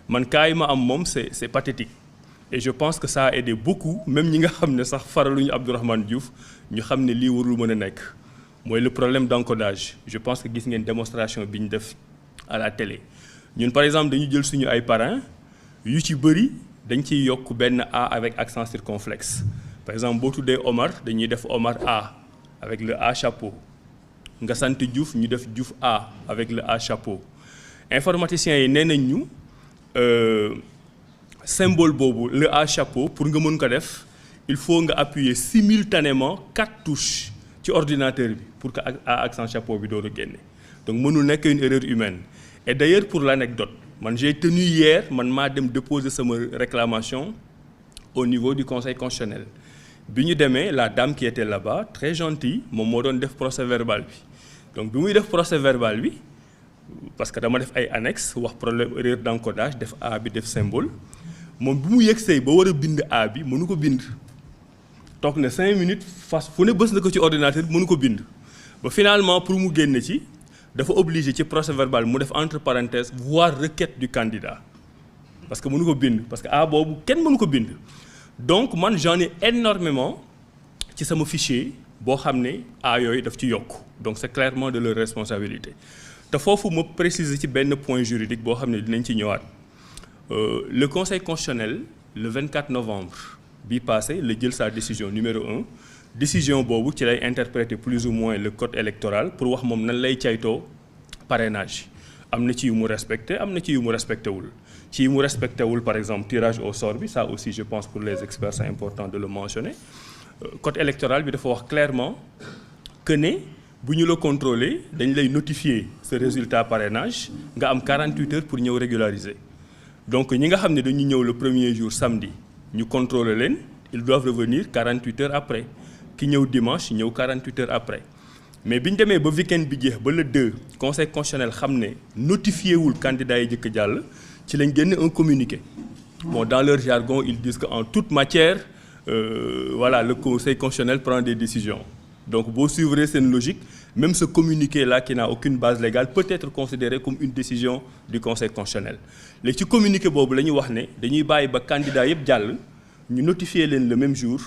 man cas yi ma am moom c'est pathétique et je pense que ça a aidé beaucoup même ñi nga xam ne sax faraluñu Abdourahmane Diouf ñu xam ne lii warul mën a nekk mooy le problème d'encodage. Je pense que gis ngeen démonstration bi ñu def à la télé ñun par exemple dañu jël suñu ay parrains yu ci bëri dañ ciy yokk benn A avec accent circonflexe. Par exemple boo tuddee Omar dañuy def Omar A avec le A chapeau nga sant Diouf ñu def Diouf A avec le A chapeau. Informaticiens yi nee nañ ñu symbole boobu le A chapeau pour nga mën ko def il faut nga appuyer simultanément 4 touches ci ordinateur bi pour que A accent chapeau bi door a génne donc mënul nekk une erreur humaine. Et d'ailleurs pour l'anecdote man j'ai tenu hier man maa dem déposer sama réclamation au niveau du conseil constitutionnel bi ñu demee la dame qui était là-bas très gentille moom moo doon def procès verbal bi donc bi muy def procès verbal bi parce que dama def ay annexe wax problème erreur d'encodage def A bi def symbole moom bi mu yegsee ba war a bind A bi mënu ko bind toog na 5 minutes fas fu ne bës na ko ci ordinateur bi mënu ko bind ba finalement pour mu génn ci dafa obligé ci procès verbal mu def entre parenthèses voire requête du candidat parce que mënu ko bind parce que A boobu kenn mënu ko bind donc man j'en ai énormément ci sama fichier boo xam ne A yooyu daf ci yokk donc c'est clairement de leur responsabilité te foofu ma préciser ci benn point juridique boo xam ne dinañ ci ñëwaat le conseil constitutionnel le 24 novembre bii passé la jël sa décision numéro 1 décision boobu ci lay interpréter plus ou moins le code électoral pour wax moom nan lay caytoo parrainage am na ci yu mu respecté am na ci yu mu respecté wul ci yu mu respecté wul par exemple tirage au sort bi ça aussi je pense pour les experts c'est important de le mentionner code électoral bi dafa wax clairement que ne bu ñu la contrôler dañ lay notifier ce résultat parrainage nga am 48 heures pour ñëw régulariser donc ñi nga xam ne dañu ñëw le premier jour samedi ñu contrôler leen ils doivent revenir 48 heures après ki ñëw dimanche ñëw 48 heures après mais bi ñu demee ba week-end bi jeex ba le 2 conseil constitutionnel xam ne notifié wul candidat yi jëkk jàll ci lañ génne un communiqué bon dans leur jargon ils disent que en toute matière voilà le conseil constitutionnel prend des décisions donc boo suivre seen logique même ce communiqué là qui n'a aucune base légale peut être considéré comme une décision du conseil constitutionnel léegi ci communiqué boobu la ñuy wax ne dañuy bàyyi ba candidat yëpp jàll ñu notifier leen le même jour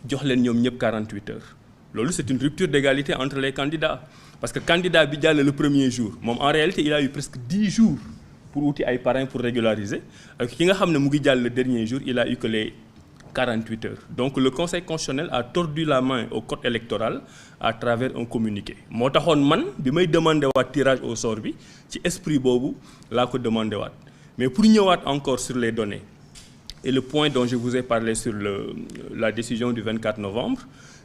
jox leen ñoom ñëpp 48 heures loolu c'est une rupture d'égalité entre les candidats parce que candidat bi jàll le premier jour moom en réalité il a eu presque 10 jours pour wuti ay parrains pour régulariser ak ki nga xam ne mu ngi jàll le dernier jour il a eu que les 48 heures donc le conseil constitutionnel a tordu la main au code électoral à travers un communiqué moo taxoon man bi may demandé waat tirage au sort bi ci esprit boobu laa ko demandé waat mais pour ñëwaat encore sur les données et le point dont je vous ai parlé sur la décision du 24 novembre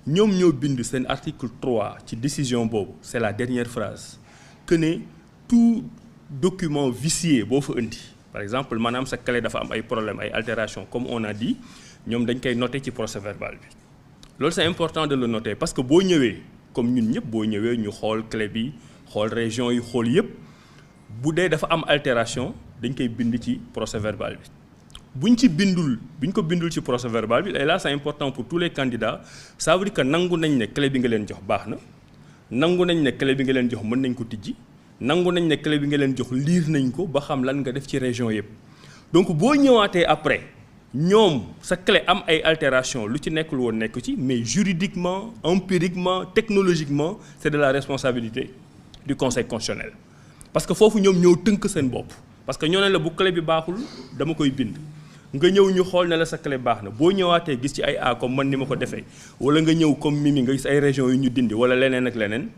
ñoom ñoo bind seen article 3 ci décision boobu c'est la dernière phrase que ne tout document vicié boo fa indi par exemple maanaam sa clé dafa am ay problèmes ay altérations comme on a dit ñoom dañ koy noter ci procès verbal bi loolu c'est important de le noter parce que boo ñëwee comme ñun ñëpp boo ñëwee ñu xool clé bi xool région yi xool yëpp bu dee dafa am altération dañ koy bind ci procès verbal bi buñ ko bindul ci procès verbal bi et là c'est important pour tous les candidats ça veut dire que nangu nañ ne clé bi nga leen jox baax na nangu nañ ne clé bi nga leen jox mën nañ ko tijji nangu nañ ne clé bi nga leen jox lire nañ ko ba xam lan nga def ci région yëpp donc boo ñëwaatee après ñoom sa clé am ay altération lu ci nekkul woon nekk ci mais juridiquement empiriquement technologiquement c'est de la responsabilité du conseil constitutionnel parce que foofu ñoom ñoo tënk seen bopp parce que ñoo ne la bu clé bi baaxul dama koy bind nga ñëw ñu xool ne la sa clé baax na boo ñëwaatee gis ci ay A comme man ni ma ko defee wala nga ñëw comme Mimi nga gis ay régions yu ñu dindi wala leneen ak leneen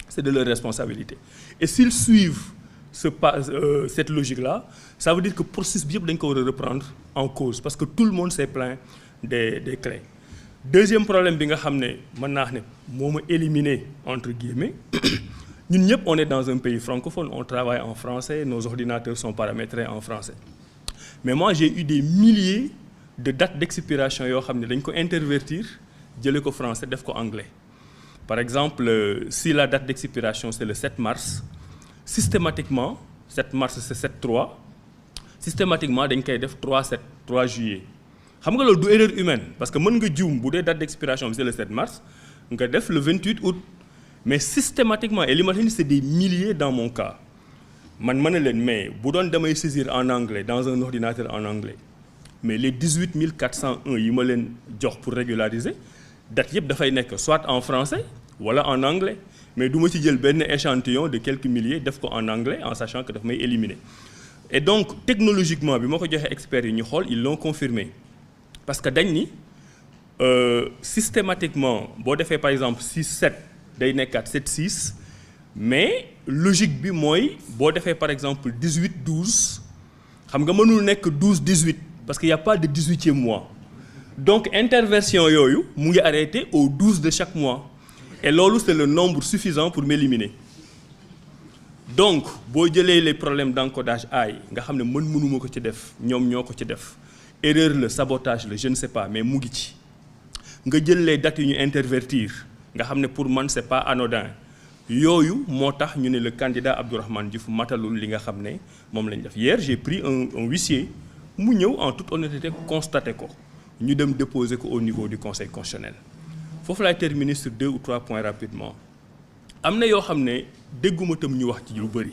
c'est de leur responsabilité et s'ils suivent cette logique-là ça veut dire que processus bi yëpp dañ ko war a reprendre en cause parce que tout le monde s'est plaint des clés. Deuxième problème bi nga xam ne mën naa wax ne moo ma éliminé entre guillemets ñun ñëpp on est dans un pays francophone on travaille en français nos ordinateurs sont paramétrés en français mais moi j'ai eu des milliers de dates d'expiration yoo xam ne dañ ko intervertir jëlee ko français def ko anglais par exemple si la date d'expiration c'est le 7 mars systématiquement 7 mars c'est 7/3 systématiquement dañ koy def 3 juillet xam nga loolu du erreur humaine parce que mën nga juum bu dee date d'expiration bi c'est le 7 mars nga def le 28 août mais systématiquement et li ma c'est des milliers dans mon cas man mën na leen mais bu doon damay saisir en anglais dans un ordinateur en anglais mais les 18 401 yi ma leen jox pour régulariser date yëpp dafay nekk soit en français wala en anglais mais du ma ci jël benn échantillon de quelques milliers def ko en anglais en sachant que daf may éliminer et donc technologiquement bi ma ko joxee experts yi ñu xool ils l'ont confirmé parce que dañ ni systématiquement boo defee par exemple 6 7 day nekkaat 7 6 mais logique bi mooy boo defee par exemple 18 12 xam nga mënul nekk 12 18 parce qu'il y a pas de 18e mois donc interversion yooyu mu ngi arrêté au 12 de chaque mois et loolu c'est le nombre suffisant pour m'éliminer donc boo jëlee les problèmes d'encodage AI nga xam ne mënuma ko ci def ñoom ñoo ko ci def erreur la sabotage la je ne sais pas mais mu ngi ci nga jël les dates yu ñu intervertir nga xam ne pour man c'est pas anodin yooyu moo tax ñu ne le candidat Abdourahmane Diouf matalul li nga xam ne moom lañ def hier j'ai pris un huissier mu ñëw en toute honnêteté constaté ko ñu dem déposer ko au niveau du conseil constitutionnel foofu laay terminer sur 2 ou 3 points rapidement am na yoo xam ne dégguma tam ñu wax ci lu bëri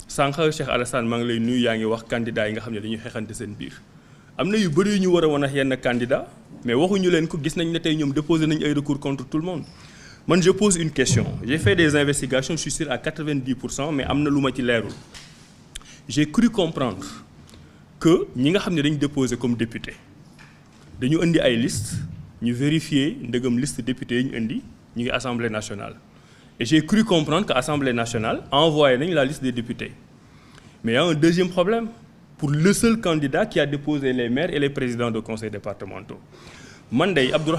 sànq Cheikh Alassane maa ngi lay nuyu yaa ngi wax candidat yi nga xam ne dañuy xeexante seen biir am na yu bëri yu ñu war a wan ak yenn candidat mais waxuñu leen ko gis nañ ne tey ñoom déposé nañ ay recours contre tout le monde man je pose une question j'ai fait des investigations je suis sûr à 90% mais am na lu ma ci leerul j'ai cru comprendre que ñi nga xam ne dañu déposé comme député dañu indi ay liste ñu vérifier ndegam liste député yi ñu indi ñu ngi assemblée nationale et j'ai cru comprendre que assemblée nationale envoyé nañ la liste des députés mais il y a un deuxième problème pour le seul candidat qui a déposé les maires et les présidents de conseils départementaux man day Abdourahmane